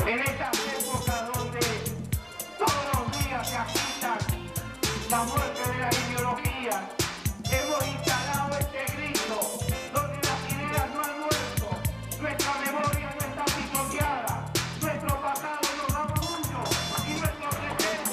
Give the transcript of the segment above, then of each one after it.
En estas épocas donde todos los días se agitan la muerte de la ideología, hemos instalado este grito donde las ideas no han muerto, nuestra memoria no está pisoteada, nuestro pasado nos da orgullo y nuestro presente es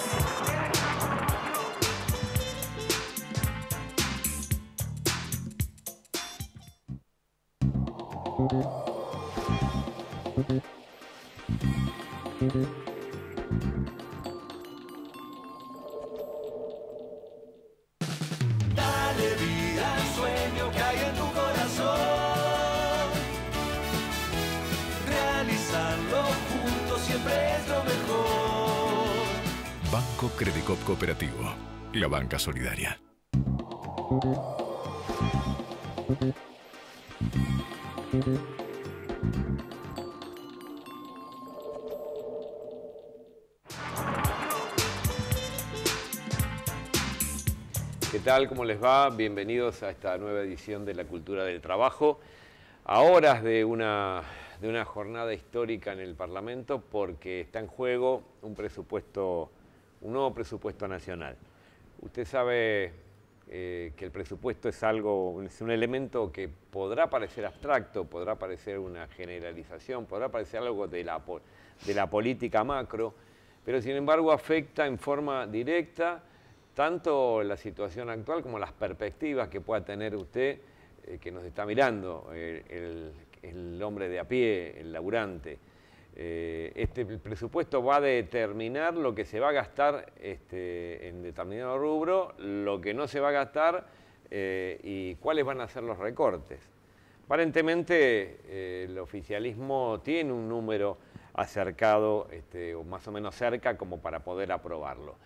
Dale vida al sueño que hay en tu corazón. Realizarlo juntos siempre es lo mejor. Banco Credicop Cooperativo, la banca solidaria. ¿Qué tal? ¿Cómo les va? Bienvenidos a esta nueva edición de La Cultura del Trabajo. A horas de una jornada histórica en el Parlamento porque está en juego un nuevo presupuesto nacional. Usted sabe que el presupuesto es un elemento que podrá parecer abstracto, podrá parecer una generalización, podrá parecer algo de la política macro, pero sin embargo afecta en forma directa tanto la situación actual como las perspectivas que pueda tener usted, que nos está mirando, el hombre de a pie, el laburante. Este presupuesto va a determinar lo que se va a gastar en determinado rubro, lo que no se va a gastar y cuáles van a ser los recortes. Aparentemente el oficialismo tiene un número acercado, o más o menos cerca, como para poder aprobarlo.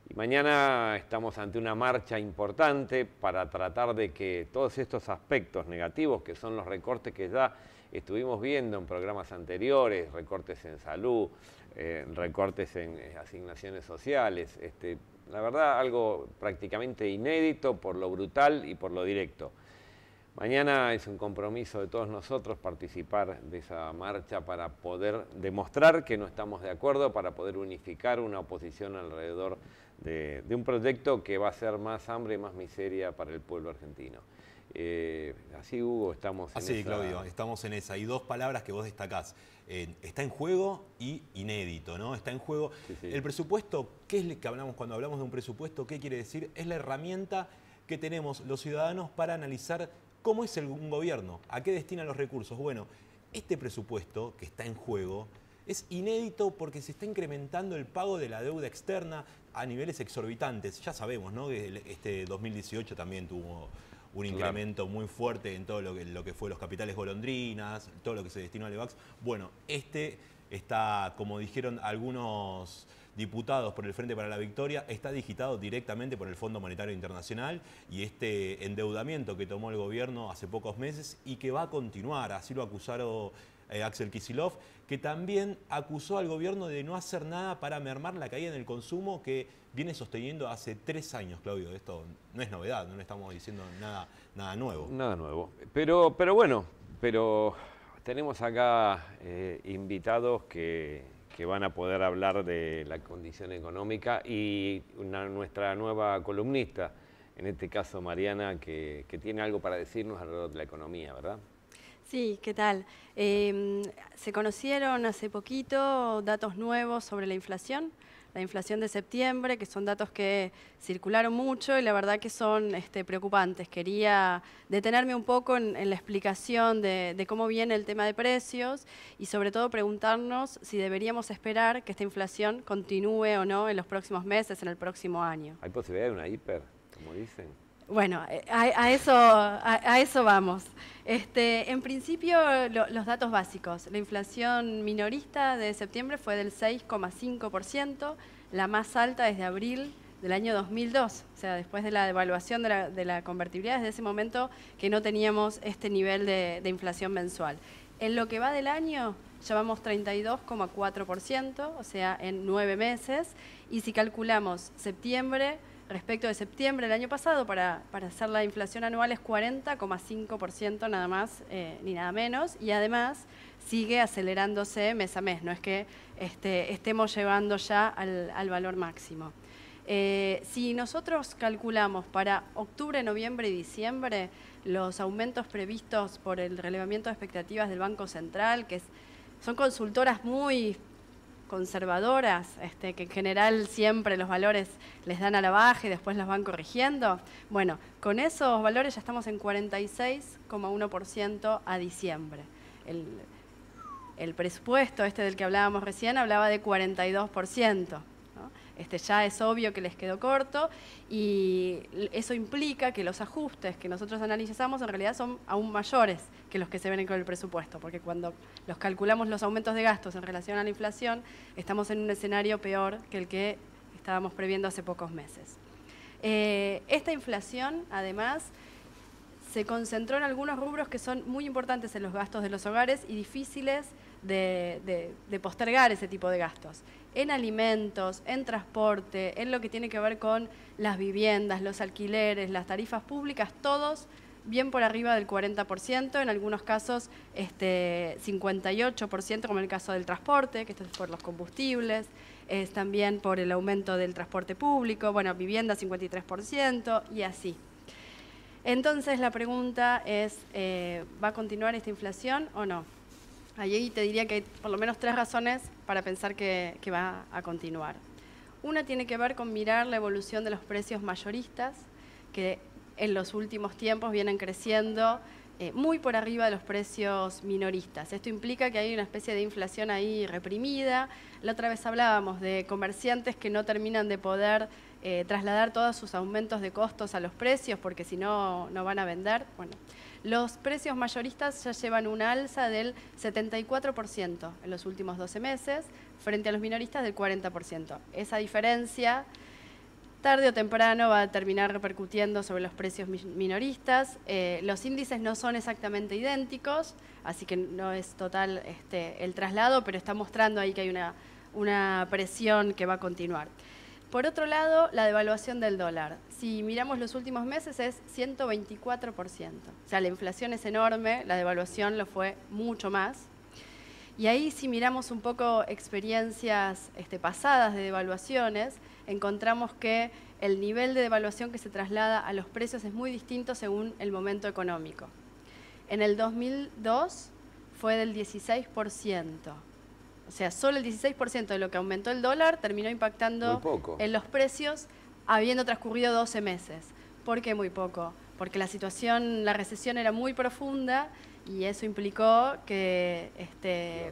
Y mañana estamos ante una marcha importante para tratar de que todos estos aspectos negativos, que son los recortes que ya estuvimos viendo en programas anteriores, recortes en salud, recortes en asignaciones sociales, la verdad algo prácticamente inédito por lo brutal y por lo directo. Mañana es un compromiso de todos nosotros participar de esa marcha para poder demostrar que no estamos de acuerdo, para poder unificar una oposición alrededor de un proyecto que va a ser más hambre y más miseria para el pueblo argentino. Así, Hugo, estamos en esa... Así, Claudio, estamos en esa. Y dos palabras que vos destacás. Está en juego y inédito, ¿no? Está en juego. Sí, sí. El presupuesto, ¿qué es lo que hablamos cuando hablamos de un presupuesto? ¿Qué quiere decir? Es la herramienta que tenemos los ciudadanos para analizar cómo es un gobierno, a qué destina los recursos. Bueno, este presupuesto que está en juego es inédito porque se está incrementando el pago de la deuda externa a niveles exorbitantes. Ya sabemos, ¿no?, que este 2018 también tuvo un incremento muy fuerte en todo lo que fue los capitales golondrinas, todo lo que se destinó al EVAX. Bueno, está, como dijeron algunos diputados por el Frente para la Victoria, está digitado directamente por el Fondo Monetario Internacional, y este endeudamiento que tomó el gobierno hace pocos meses y que va a continuar, así lo acusaron Axel Kicillof, que también acusó al gobierno de no hacer nada para mermar la caída en el consumo que viene sosteniendo hace 3 años, Claudio. Esto no es novedad, no le estamos diciendo nada nuevo. Nada nuevo. Pero bueno, tenemos acá invitados que van a poder hablar de la condición económica y nuestra nueva columnista, en este caso Mariana, que tiene algo para decirnos alrededor de la economía, ¿verdad? Sí, ¿qué tal? Se conocieron hace poquito datos nuevos sobre la inflación de septiembre, que son datos que circularon mucho y la verdad que son preocupantes. Quería detenerme un poco en la explicación de cómo viene el tema de precios y sobre todo preguntarnos si deberíamos esperar que esta inflación continúe o no en los próximos meses, en el próximo año. ¿Hay posibilidad de una hiper, como dicen? Bueno, a eso vamos. En principio, los datos básicos. La inflación minorista de septiembre fue del 6,5%, la más alta desde abril del año 2002. O sea, después de la devaluación de la convertibilidad, desde ese momento que no teníamos este nivel de inflación mensual. En lo que va del año, llevamos 32,4%, o sea, en 9 meses. Y si calculamos septiembre respecto de septiembre del año pasado, para hacer la inflación anual es 40,5% nada más ni nada menos, y además sigue acelerándose mes a mes, no es que estemos llegando ya al valor máximo. Si nosotros calculamos para octubre, noviembre y diciembre los aumentos previstos por el relevamiento de expectativas del Banco Central, son consultoras muy conservadoras, que en general siempre los valores les dan a la baja y después los van corrigiendo. Bueno, con esos valores ya estamos en 46,1% a diciembre. El presupuesto del que hablábamos recién hablaba de 42%. Ya es obvio que les quedó corto y eso implica que los ajustes que nosotros analizamos en realidad son aún mayores que los que se ven con el presupuesto, porque cuando los calculamos los aumentos de gastos en relación a la inflación, estamos en un escenario peor que el que estábamos previendo hace pocos meses. Esta inflación, además, se concentró en algunos rubros que son muy importantes en los gastos de los hogares y difíciles de postergar ese tipo de gastos. En alimentos, en transporte, en lo que tiene que ver con las viviendas, los alquileres, las tarifas públicas, todos bien por arriba del 40%, en algunos casos 58%, como en el caso del transporte, que esto es por los combustibles, es también por el aumento del transporte público, bueno, vivienda 53% y así. Entonces la pregunta es, ¿va a continuar esta inflación o no? Allí te diría que hay por lo menos 3 razones para pensar que va a continuar. Una tiene que ver con mirar la evolución de los precios mayoristas, que en los últimos tiempos vienen creciendo muy por arriba de los precios minoristas. Esto implica que hay una especie de inflación ahí reprimida. La otra vez hablábamos de comerciantes que no terminan de poder trasladar todos sus aumentos de costos a los precios porque si no, no van a vender. Bueno, los precios mayoristas ya llevan una alza del 74% en los últimos 12 meses, frente a los minoristas del 40%. Esa diferencia, tarde o temprano, va a terminar repercutiendo sobre los precios minoristas. Los índices no son exactamente idénticos, así que no es total el traslado, pero está mostrando ahí que hay una presión que va a continuar. Por otro lado, la devaluación del dólar. Si miramos los últimos meses es 124%. O sea, la inflación es enorme, la devaluación lo fue mucho más. Y ahí si miramos un poco experiencias pasadas de devaluaciones, encontramos que el nivel de devaluación que se traslada a los precios es muy distinto según el momento económico. En el 2002 fue del 16%. O sea, solo el 16% de lo que aumentó el dólar terminó impactando en los precios habiendo transcurrido 12 meses. ¿Por qué muy poco? Porque la situación, la recesión era muy profunda y eso implicó que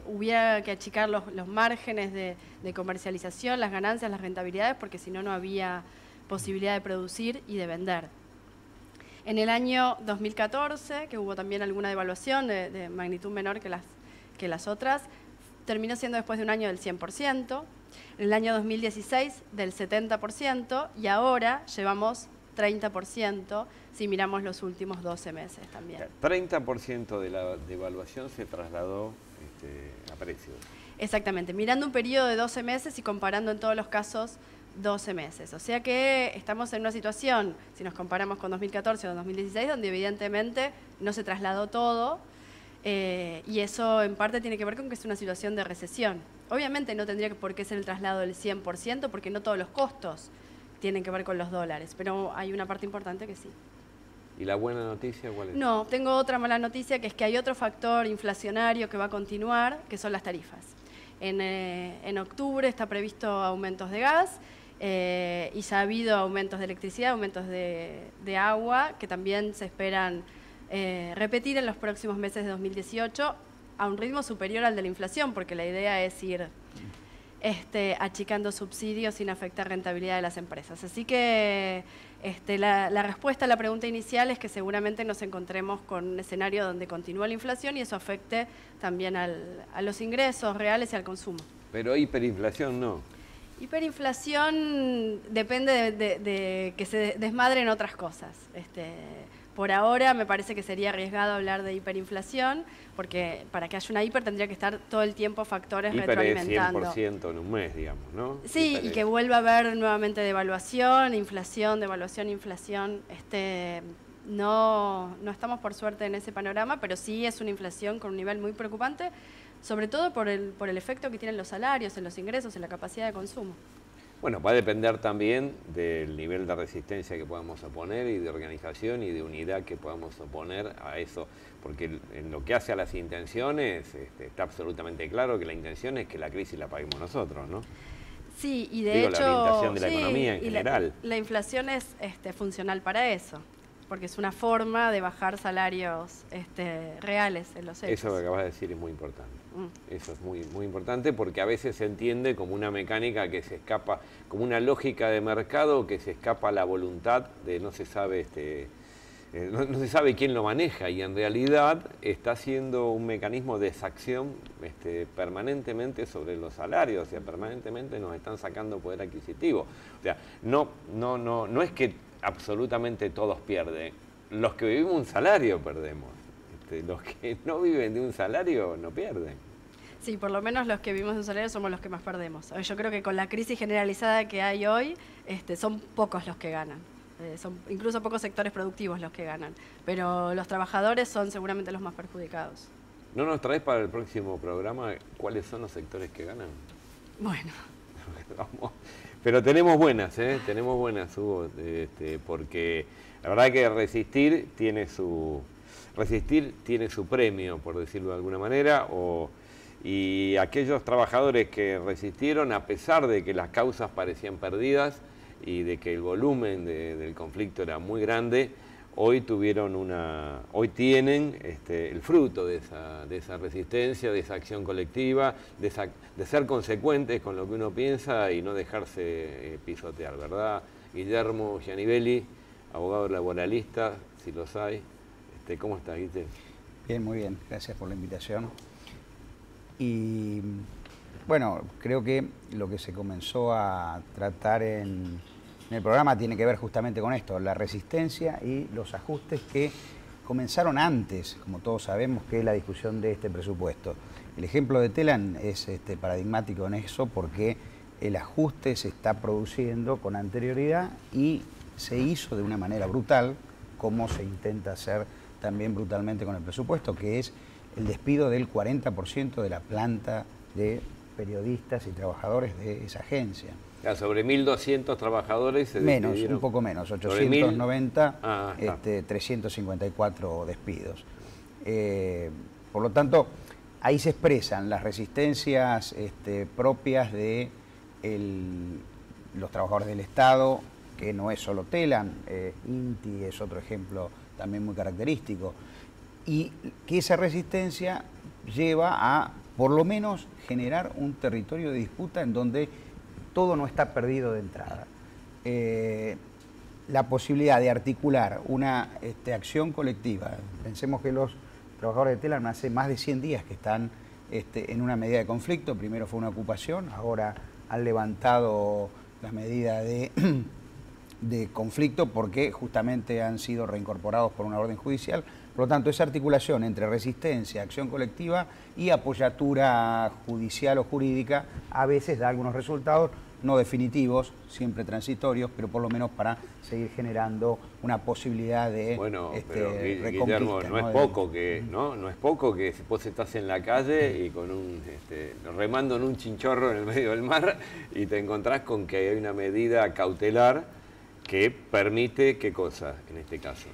hubiera que achicar los márgenes de comercialización, las ganancias, las rentabilidades, porque si no, no había posibilidad de producir y de vender. En el año 2014, que hubo también alguna devaluación de magnitud menor que las otras, terminó siendo después de un año del 100%, en el año 2016 del 70% y ahora llevamos 30% si miramos los últimos 12 meses también. 30% de la devaluación se trasladó a precios. Exactamente, mirando un periodo de 12 meses y comparando en todos los casos 12 meses. O sea que estamos en una situación, si nos comparamos con 2014 o 2016, donde evidentemente no se trasladó todo, y eso en parte tiene que ver con que es una situación de recesión. Obviamente no tendría por qué ser el traslado del 100% porque no todos los costos tienen que ver con los dólares, pero hay una parte importante que sí. ¿Y la buena noticia cuál es? No, tengo otra mala noticia, que es que hay otro factor inflacionario que va a continuar, que son las tarifas. En octubre está previsto aumentos de gas y ya ha habido aumentos de electricidad, aumentos de agua, que también se esperan repetir en los próximos meses de 2018 a un ritmo superior al de la inflación, porque la idea es ir achicando subsidios sin afectar rentabilidad de las empresas. Así que la respuesta a la pregunta inicial es que seguramente nos encontremos con un escenario donde continúa la inflación y eso afecte también a los ingresos reales y al consumo. Pero hiperinflación no. Hiperinflación depende de que se desmadren otras cosas. Por ahora me parece que sería arriesgado hablar de hiperinflación, porque para que haya una hiper tendría que estar todo el tiempo factores retroalimentando. Es 100% en un mes, digamos, ¿no? Sí, y que vuelva a haber nuevamente devaluación, inflación, devaluación, inflación. no estamos por suerte en ese panorama, pero sí es una inflación con un nivel muy preocupante, sobre todo por el efecto que tienen los salarios, en los ingresos, en la capacidad de consumo. Bueno, va a depender también del nivel de resistencia que podamos oponer y de organización y de unidad que podamos oponer a eso, porque en lo que hace a las intenciones está absolutamente claro que la intención es que la crisis la paguemos nosotros, ¿no? Sí, y de hecho... la orientación de la economía en general. La inflación es funcional para eso, porque es una forma de bajar salarios reales en los hechos. Eso que acabas de decir es muy importante. Eso es muy, muy importante porque a veces se entiende como una mecánica que se escapa, como una lógica de mercado que se escapa a la voluntad de no se sabe no se sabe quién lo maneja y en realidad está siendo un mecanismo de exacción permanentemente sobre los salarios, o sea, permanentemente nos están sacando poder adquisitivo. O sea, no es que absolutamente todos pierden, los que vivimos un salario perdemos. Los que no viven de un salario no pierden. Sí, por lo menos los que vivimos de un salario somos los que más perdemos. Yo creo que con la crisis generalizada que hay hoy, son pocos los que ganan. Son incluso pocos sectores productivos los que ganan. Pero los trabajadores son seguramente los más perjudicados. ¿No nos traes para el próximo programa cuáles son los sectores que ganan? Bueno. Vamos. Pero tenemos buenas, Hugo, porque la verdad que resistir tiene su premio, por decirlo de alguna manera, y aquellos trabajadores que resistieron, a pesar de que las causas parecían perdidas y de que el volumen del conflicto era muy grande, hoy tienen el fruto de esa resistencia, de esa acción colectiva, de ser consecuentes con lo que uno piensa y no dejarse pisotear, ¿verdad? Guillermo Gianivelli, abogado laboralista, si los hay. ¿Cómo estás, Guille? Bien, muy bien. Gracias por la invitación. Y bueno, creo que lo que se comenzó a tratar en el programa tiene que ver justamente con esto, la resistencia y los ajustes que comenzaron antes, como todos sabemos, que es la discusión de este presupuesto. El ejemplo de Telam es paradigmático en eso porque el ajuste se está produciendo con anterioridad y se hizo de una manera brutal, como se intenta hacer también brutalmente con el presupuesto, que es el despido del 40% de la planta de periodistas y trabajadores de esa agencia. Ya, sobre 1.200 trabajadores se menos, despidieron. un poco menos, 890, 354 despidos. Por lo tanto, ahí se expresan las resistencias propias de los trabajadores del Estado, que no es solo Telam, INTI es otro ejemplo también muy característico, y que esa resistencia lleva a, por lo menos, generar un territorio de disputa en donde todo no está perdido de entrada. La posibilidad de articular una acción colectiva, pensemos que los trabajadores de Telam hace más de 100 días que están en una medida de conflicto, primero fue una ocupación, ahora han levantado la medida de conflicto porque justamente han sido reincorporados por una orden judicial. Por lo tanto, esa articulación entre resistencia, acción colectiva y apoyatura judicial o jurídica a veces da algunos resultados, no definitivos, siempre transitorios, pero por lo menos para seguir generando una posibilidad de pero, Guillermo, no es poco que vos estás en la calle y con remando en un chinchorro en el medio del mar y te encontrás con que hay una medida cautelar que permite, ¿qué cosa en este caso?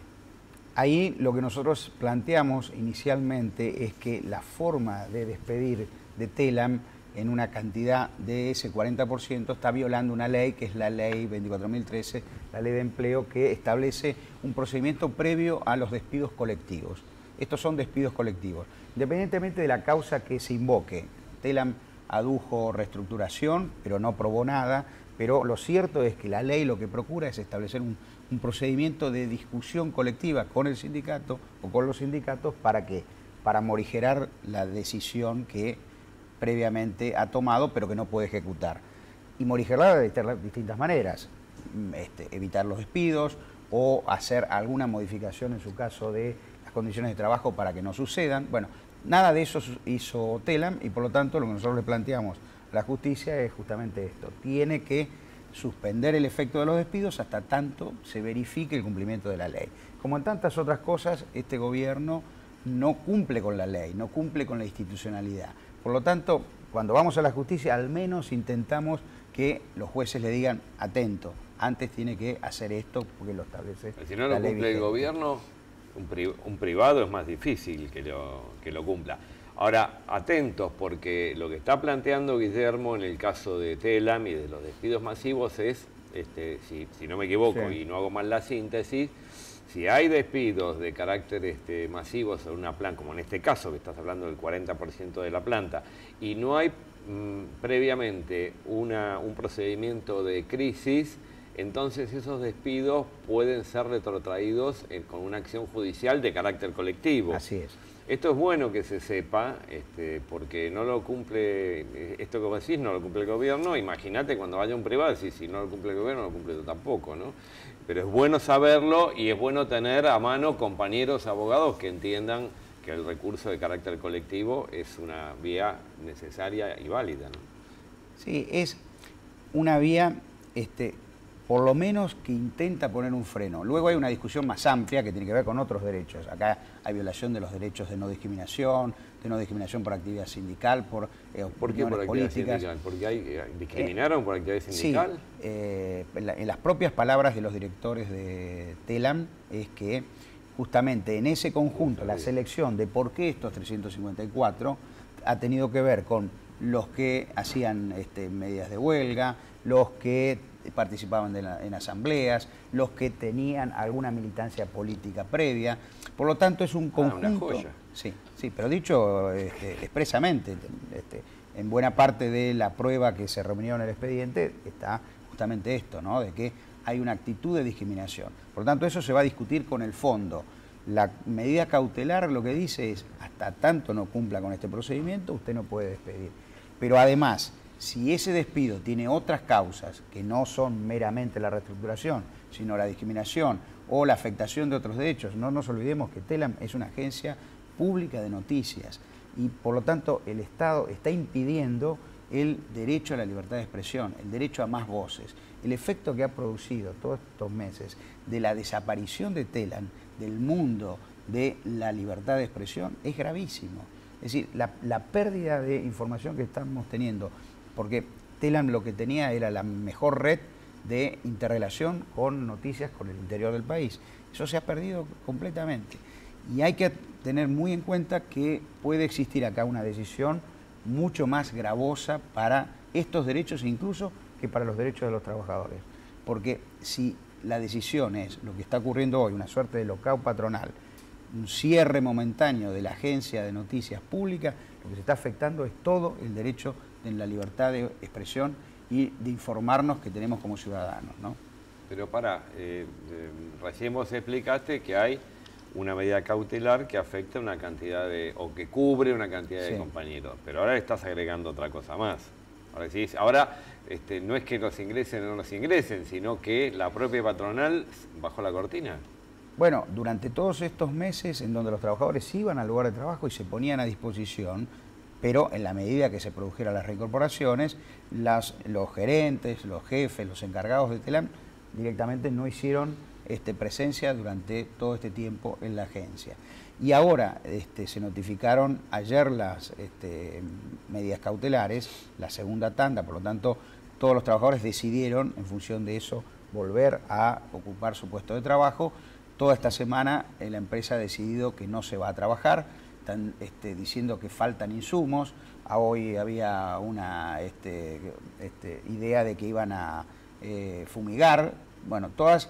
Ahí lo que nosotros planteamos inicialmente es que la forma de despedir de Telam en una cantidad de ese 40% está violando una ley que es la ley 24.013, la ley de empleo, que establece un procedimiento previo a los despidos colectivos. Estos son despidos colectivos. Independientemente de la causa que se invoque, Telam adujo reestructuración, pero no probó nada, pero lo cierto es que la ley lo que procura es establecer un procedimiento de discusión colectiva con el sindicato o con los sindicatos. ¿Para qué? Para morigerar la decisión que previamente ha tomado pero que no puede ejecutar. Y morigerarla de distintas maneras, evitar los despidos o hacer alguna modificación en su caso de las condiciones de trabajo para que no sucedan. Bueno, nada de eso hizo Telam y por lo tanto lo que nosotros le planteamos a la justicia es justamente esto. Tiene que suspender el efecto de los despidos hasta tanto se verifique el cumplimiento de la ley. Como en tantas otras cosas, este gobierno no cumple con la ley, no cumple con la institucionalidad. Por lo tanto, cuando vamos a la justicia, al menos intentamos que los jueces le digan, atento, antes tiene que hacer esto porque lo establece si no lo cumple el gobierno, un privado es más difícil que lo cumpla. Ahora, atentos, porque lo que está planteando Guillermo en el caso de Telam y de los despidos masivos es, si no me equivoco y no hago mal la síntesis, si hay despidos de carácter masivo sobre una planta, como en este caso que estás hablando del 40% de la planta, y no hay previamente un procedimiento de crisis, entonces esos despidos pueden ser retrotraídos con una acción judicial de carácter colectivo. Así es. Esto es bueno que se sepa, porque no lo cumple, esto que vos decís, no lo cumple el gobierno. Imagínate cuando vaya un privado, decís, si no lo cumple el gobierno, no lo cumple tú tampoco, ¿no? Pero es bueno saberlo y es bueno tener a mano compañeros abogados que entiendan que el recurso de carácter colectivo es una vía necesaria y válida, ¿no? Sí, es una vía, por lo menos que intenta poner un freno. Luego hay una discusión más amplia que tiene que ver con otros derechos. Acá hay violación de los derechos de no discriminación por actividad sindical, por ¿Por qué por actividad políticas. sindical? ¿Porque discriminaron por actividad sindical? Sí, en las propias palabras de los directores de Telam es que justamente en ese conjunto la selección de por qué estos 354 ha tenido que ver con los que hacían medidas de huelga, los que participaban en asambleas, los que tenían alguna militancia política previa. Por lo tanto, es un conjunto. Una joya. Sí, pero dicho expresamente, en buena parte de la prueba que se reunió en el expediente está justamente esto, ¿no? De que hay una actitud de discriminación. Por lo tanto, eso se va a discutir con el fondo. La medida cautelar lo que dice es, hasta tanto no cumpla con este procedimiento, usted no puede despedir. Pero además, si ese despido tiene otras causas que no son meramente la reestructuración, sino la discriminación o la afectación de otros derechos, no nos olvidemos que Telam es una agencia pública de noticias y por lo tanto el Estado está impidiendo el derecho a la libertad de expresión, el derecho a más voces. El efecto que ha producido todos estos meses de la desaparición de Telam del mundo de la libertad de expresión es gravísimo. Es decir, la pérdida de información que estamos teniendo, porque Telam lo que tenía era la mejor red de interrelación con noticias con el interior del país. Eso se ha perdido completamente. Y hay que tener muy en cuenta que puede existir acá una decisión mucho más gravosa para estos derechos, incluso que para los derechos de los trabajadores. Porque si la decisión es lo que está ocurriendo hoy, una suerte de lockout patronal, un cierre momentáneo de la agencia de noticias pública, lo que se está afectando es todo el derecho de la libertad de expresión y de informarnos que tenemos como ciudadanos, ¿no? Pero recién vos explicaste que hay una medida cautelar que afecta una cantidad o que cubre una cantidad de compañeros, pero ahora estás agregando otra cosa más. Ahora no es que los ingresen o no los ingresen, sino que la propia patronal bajó la cortina. Bueno, durante todos estos meses en donde los trabajadores iban al lugar de trabajo y se ponían a disposición, pero en la medida que se produjeran las reincorporaciones, los gerentes, los jefes, los encargados de Telam directamente no hicieron presencia durante todo este tiempo en la agencia. Y ahora se notificaron ayer las medidas cautelares, la segunda tanda, por lo tanto todos los trabajadores decidieron en función de eso volver a ocupar su puesto de trabajo. Toda esta semana la empresa ha decidido que no se va a trabajar, están diciendo que faltan insumos. Hoy había una idea de que iban a fumigar. Bueno, todas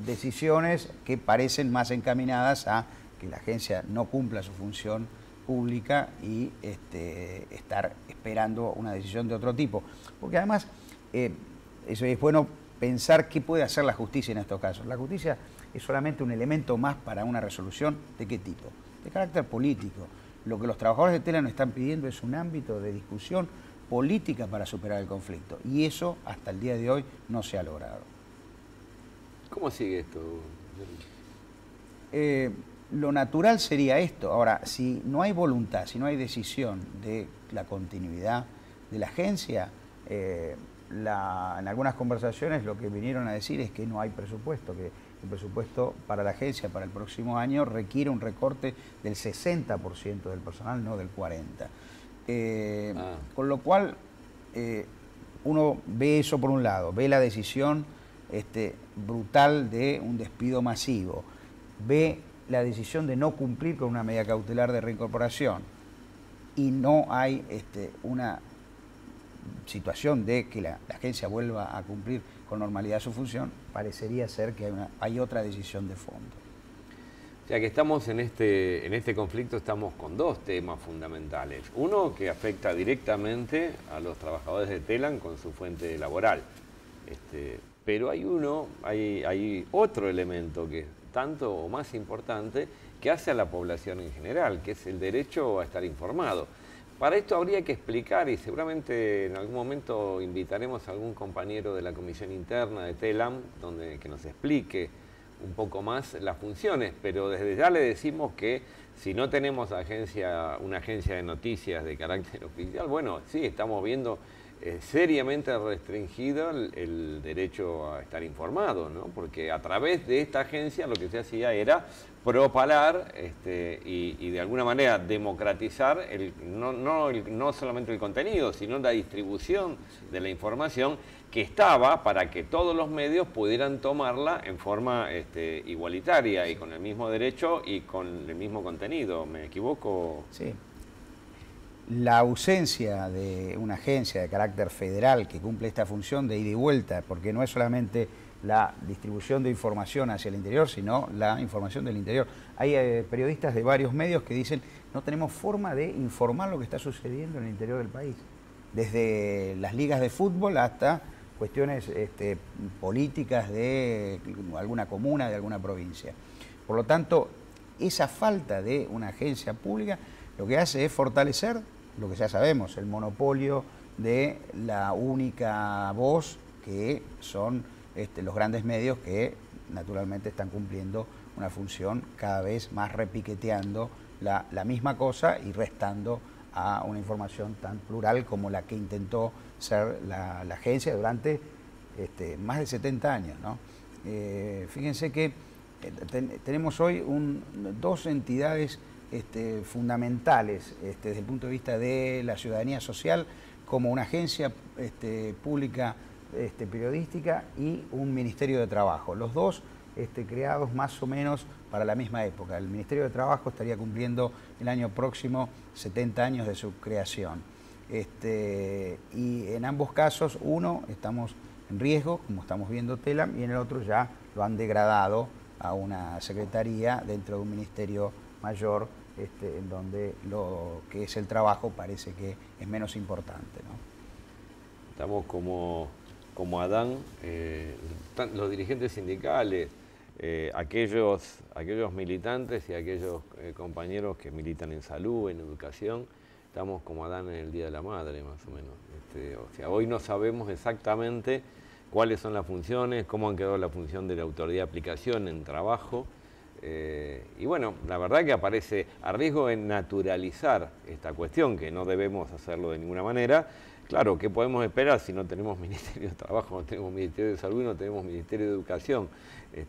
decisiones que parecen más encaminadas a que la agencia no cumpla su función pública y estar esperando una decisión de otro tipo. Porque además eso es bueno pensar qué puede hacer la justicia en estos casos. La justicia es solamente un elemento más para una resolución. ¿De qué tipo? De carácter político. Lo que los trabajadores de Telam nos están pidiendo es un ámbito de discusión política para superar el conflicto. Y eso, hasta el día de hoy, no se ha logrado. ¿Cómo sigue esto? Lo natural sería esto. Ahora, si no hay voluntad, si no hay decisión de la continuidad de la agencia, en algunas conversaciones lo que vinieron a decir es que no hay presupuesto, que el presupuesto para la agencia para el próximo año requiere un recorte del 60% del personal, no del 40%. Con lo cual, uno ve eso por un lado, ve la decisión brutal de un despido masivo, ve la decisión de no cumplir con una medida cautelar de reincorporación y no hay una situación de que la agencia vuelva a cumplir con normalidad su función, parecería ser que hay otra decisión de fondo. O sea que estamos en este conflicto, estamos con dos temas fundamentales. Uno que afecta directamente a los trabajadores de Telam con su fuente laboral. Pero hay otro elemento que es tanto o más importante que hace a la población en general, que es el derecho a estar informado. Para esto habría que explicar, y seguramente en algún momento invitaremos a algún compañero de la comisión interna de Telam que nos explique un poco más las funciones, pero desde ya le decimos que si no tenemos una agencia de noticias de carácter oficial, bueno, sí, estamos viendo seriamente restringido el derecho a estar informado, ¿no? Porque a través de esta agencia lo que se hacía era propalar y de alguna manera democratizar no solamente el contenido, sino la distribución de la información que estaba para que todos los medios pudieran tomarla en forma igualitaria y con el mismo derecho y con el mismo contenido. ¿Me equivoco? Sí. La ausencia de una agencia de carácter federal que cumple esta función de ida y vuelta, porque no es solamente la distribución de información hacia el interior, sino la información del interior. Hay periodistas de varios medios que dicen no tenemos forma de informar lo que está sucediendo en el interior del país, desde las ligas de fútbol hasta cuestiones políticas de alguna comuna, de alguna provincia. Por lo tanto, esa falta de una agencia pública lo que hace es fortalecer lo que ya sabemos, el monopolio de la única voz que son los grandes medios que naturalmente están cumpliendo una función cada vez más repiqueteando la misma cosa y restando a una información tan plural como la que intentó ser la agencia durante más de 70 años, ¿no? Fíjense que tenemos hoy dos entidades fundamentales desde el punto de vista de la ciudadanía social, como una agencia pública periodística y un Ministerio de Trabajo. Los dos creados más o menos para la misma época. El Ministerio de Trabajo estaría cumpliendo el año próximo 70 años de su creación. Y en ambos casos, uno estamos en riesgo, como estamos viendo Telam, y en el otro ya lo han degradado a una secretaría dentro de un ministerio mayor, en donde lo que es el trabajo parece que es menos importante, ¿no? Estamos como Adán, los dirigentes sindicales, aquellos militantes y aquellos compañeros que militan en salud, en educación, estamos como Adán en el Día de la Madre, más o menos. O sea, hoy no sabemos exactamente cuáles son las funciones, cómo han quedado la función de la autoridad de aplicación en trabajo. Y bueno, la verdad que aparece a riesgo en naturalizar esta cuestión, que no debemos hacerlo de ninguna manera. Claro, ¿qué podemos esperar si no tenemos Ministerio de Trabajo, no tenemos Ministerio de Salud y no tenemos Ministerio de Educación?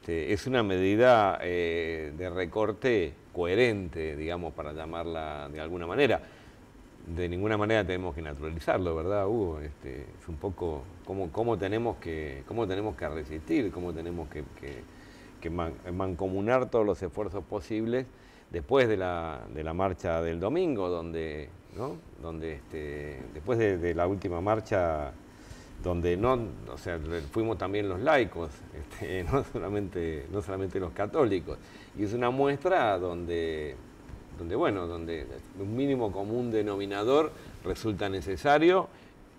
Es una medida de recorte coherente, digamos, para llamarla de alguna manera. De ninguna manera tenemos que naturalizarlo, ¿verdad, Hugo? Es un poco cómo tenemos que resistir, cómo tenemos que mancomunar todos los esfuerzos posibles después de la marcha del domingo, donde después de la última marcha, donde fuimos también los laicos, no solamente los católicos, y es una muestra donde un mínimo común denominador resulta necesario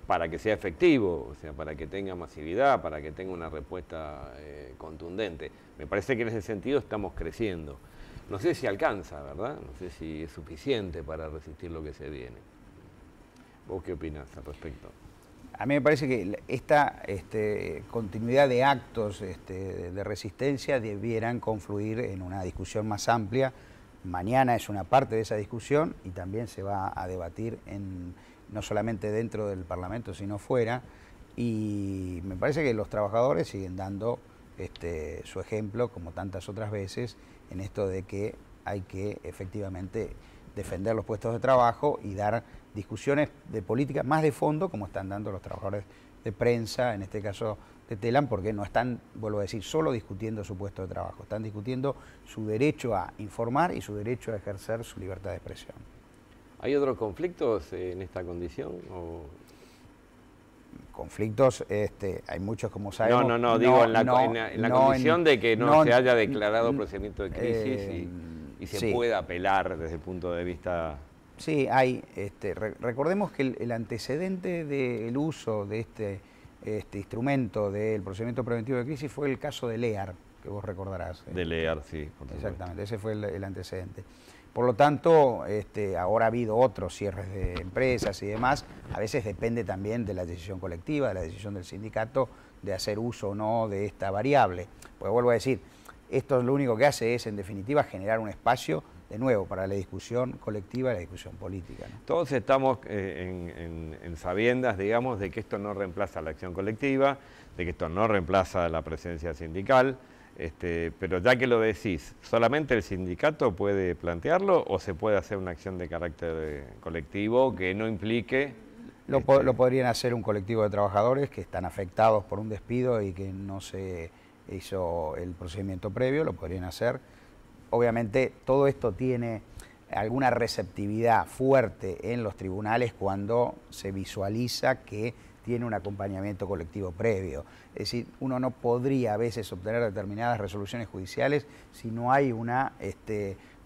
para que sea efectivo, o sea, para que tenga masividad, para que tenga una respuesta contundente. Me parece que en ese sentido estamos creciendo. No sé si alcanza, ¿verdad? No sé si es suficiente para resistir lo que se viene. ¿Vos qué opinás al respecto? A mí me parece que esta continuidad de actos de resistencia debieran confluir en una discusión más amplia. Mañana es una parte de esa discusión y también se va a debatir no solamente dentro del Parlamento, sino fuera. y me parece que los trabajadores siguen dando su ejemplo, como tantas otras veces, en esto de que hay que efectivamente defender los puestos de trabajo y dar discusiones de política más de fondo, como están dando los trabajadores de prensa, en este caso de Telam, porque no están, vuelvo a decir, solo discutiendo su puesto de trabajo, están discutiendo su derecho a informar y su derecho a ejercer su libertad de expresión. ¿Hay otros conflictos en esta condición? Conflictos, hay muchos, como sabemos. Digo, en la condición de que no se haya declarado procedimiento de crisis y se pueda apelar desde el punto de vista... Sí, hay. Recordemos que el antecedente del uso de este instrumento del procedimiento preventivo de crisis fue el caso de Lear, que vos recordarás. De Lear, sí. Exactamente, ese fue el antecedente. Por lo tanto, ahora ha habido otros cierres de empresas y demás. A veces depende también de la decisión colectiva, de la decisión del sindicato de hacer uso o no de esta variable. Pues vuelvo a decir, esto lo único que hace es, en definitiva, generar un espacio, de nuevo, para la discusión colectiva y la discusión política, ¿no? Todos estamos en sabiendas, digamos, de que esto no reemplaza la acción colectiva, de que esto no reemplaza la presencia sindical, pero ya que lo decís, ¿solamente el sindicato puede plantearlo o se puede hacer una acción de carácter colectivo que no implique...? Lo podrían hacer un colectivo de trabajadores que están afectados por un despido y que no se hizo el procedimiento previo, lo podrían hacer. Obviamente todo esto tiene alguna receptividad fuerte en los tribunales cuando se visualiza que tiene un acompañamiento colectivo previo. Es decir, uno no podría a veces obtener determinadas resoluciones judiciales si no hay una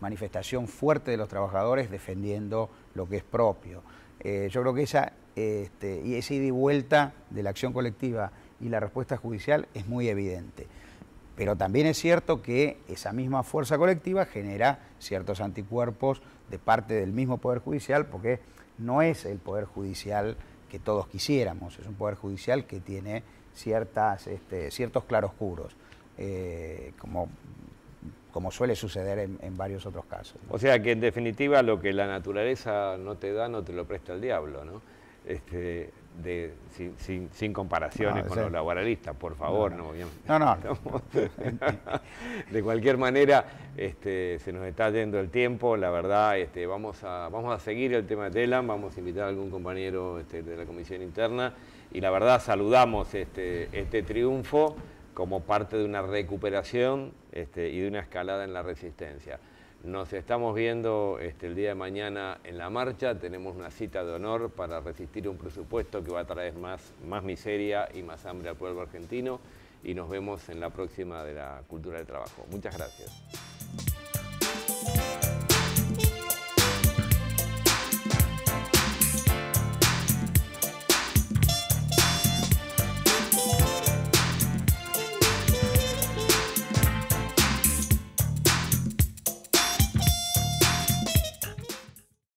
manifestación fuerte de los trabajadores defendiendo lo que es propio. Yo creo que esa ida y vuelta de la acción colectiva y la respuesta judicial es muy evidente. Pero también es cierto que esa misma fuerza colectiva genera ciertos anticuerpos de parte del mismo Poder Judicial, porque no es el Poder Judicial que todos quisiéramos, es un Poder Judicial que tiene ciertos claroscuros, como suele suceder en varios otros casos, ¿no? O sea que en definitiva lo que la naturaleza no te da, no te lo presta el diablo, ¿no? Sin comparaciones con los laboralistas, por favor, no. De cualquier manera, se nos está yendo el tiempo, la verdad, vamos a seguir el tema de Telam, vamos a invitar a algún compañero de la comisión interna y la verdad saludamos este triunfo como parte de una recuperación y de una escalada en la resistencia. Nos estamos viendo el día de mañana en la marcha, tenemos una cita de honor para resistir un presupuesto que va a traer más miseria y más hambre al pueblo argentino y nos vemos en la próxima de la Cultura del Trabajo. Muchas gracias.